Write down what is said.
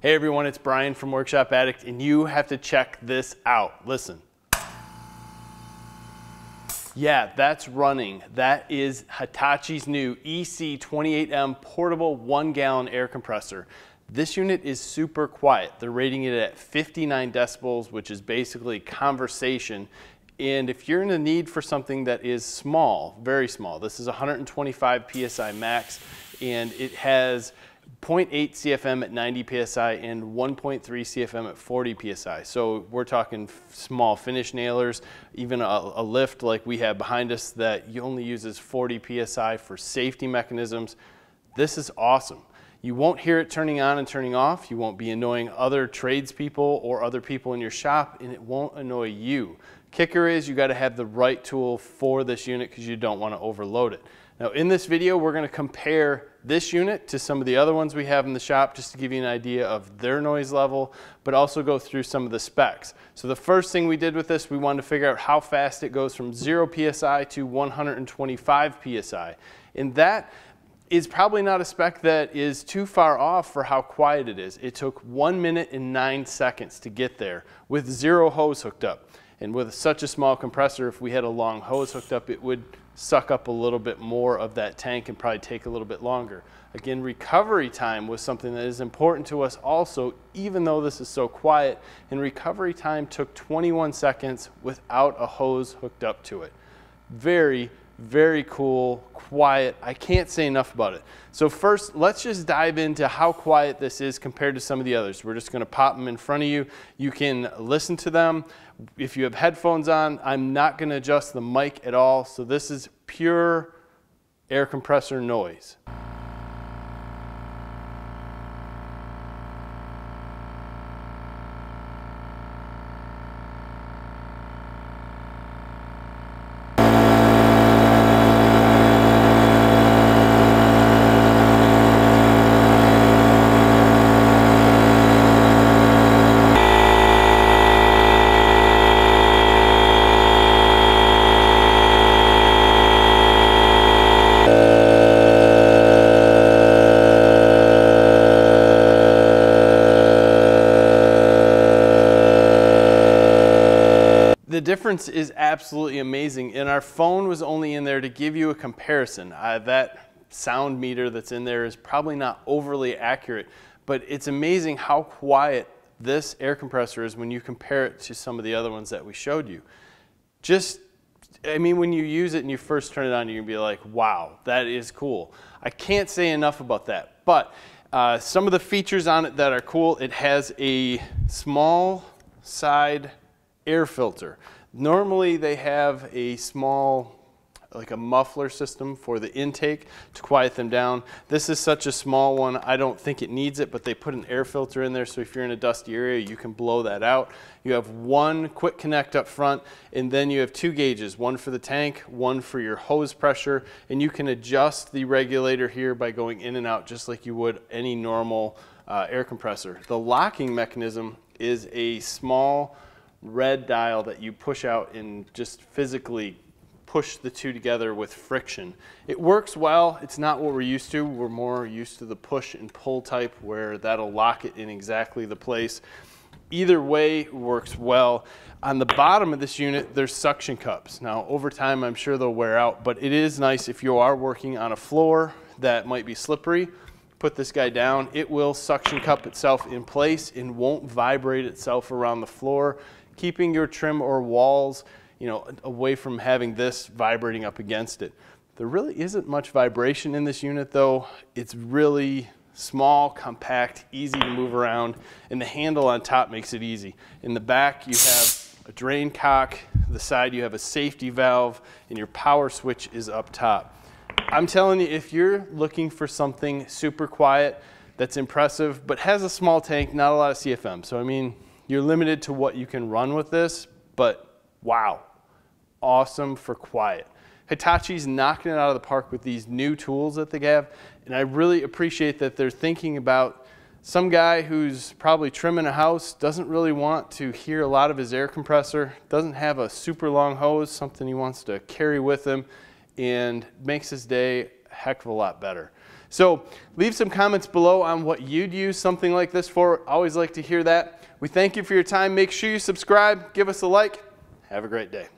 Hey everyone, it's Brian from Workshop Addict, and you have to check this out. Listen. Yeah, that's running. That is Hitachi's new EC28M portable 1-gallon air compressor. This unit is super quiet. They're rating it at 59 decibels, which is basically conversation. And if you're in the need for something that is small, very small, this is 125 PSI max, and it has 0.8 CFM at 90 PSI and 1.3 CFM at 40 PSI. So we're talking small finish nailers, even a lift like we have behind us that only uses 40 PSI for safety mechanisms. This is awesome. You won't hear it turning on and turning off. You won't be annoying other tradespeople or other people in your shop, and it won't annoy you. Kicker is you got to have the right tool for this unit because you don't want to overload it. Now in this video, we're going to compare this unit to some of the other ones we have in the shop just to give you an idea of their noise level, but also go through some of the specs. So the first thing we did with this, we wanted to figure out how fast it goes from 0 PSI to 125 PSI. And that is probably not a spec that is too far off for how quiet it is. It took 1 minute and 9 seconds to get there with 0 hose hooked up. And with such a small compressor, if we had a long hose hooked up, it would suck up a little bit more of that tank and probably take a little bit longer. Again, recovery time was something that is important to us also, even though this is so quiet. And recovery time took 21 seconds without a hose hooked up to it. Very, very cool, quiet. I can't say enough about it. So first, let's just dive into how quiet this is compared to some of the others. We're just going to pop them in front of you. You can listen to them. If you have headphones on, I'm not going to adjust the mic at all. So this is pure air compressor noise. The difference is absolutely amazing, and our phone was only in there to give you a comparison. That sound meter that's in there is probably not overly accurate, but it's amazing how quiet this air compressor is when you compare it to some of the other ones that we showed you. I mean, when you use it and you first turn it on, you're gonna be like, wow, that is cool. I can't say enough about that, but some of the features on it that are cool, it has a small side air filter. Normally they have a small, like a muffler system for the intake to quiet them down. This is such a small one, I don't think it needs it, but they put an air filter in there, so if you're in a dusty area, you can blow that out. You have one quick connect up front, and then you have 2 gauges, one for the tank, one for your hose pressure, and you can adjust the regulator here by going in and out just like you would any normal air compressor. The locking mechanism is a small red dial that you push out and just physically push the two together with friction. It works well. It's not what we're used to. We're more used to the push and pull type where that'll lock it in exactly the place. Either way works well. On the bottom of this unit, there's suction cups. Now over time, I'm sure they'll wear out, but it is nice if you are working on a floor that might be slippery. Put this guy down, it will suction cup itself in place and won't vibrate itself around the floor, keeping your trim or walls, away from having this vibrating up against it. There really isn't much vibration in this unit though. It's really small, compact, easy to move around, and the handle on top makes it easy. In the back, you have a drain cock, the side you have a safety valve, and your power switch is up top. I'm telling you, if you're looking for something super quiet, that's impressive, but has a small tank, not a lot of CFM. So I mean, you're limited to what you can run with this, but wow, awesome for quiet. Hitachi's knocking it out of the park with these new tools that they have, and I really appreciate that they're thinking about some guy who's probably trimming a house, doesn't really want to hear a lot of his air compressor, doesn't have a super long hose, something he wants to carry with him, and makes his day a heck of a lot better. So leave some comments below on what you'd use something like this for. Always like to hear that. We thank you for your time. Make sure you subscribe, give us a like. Have a great day.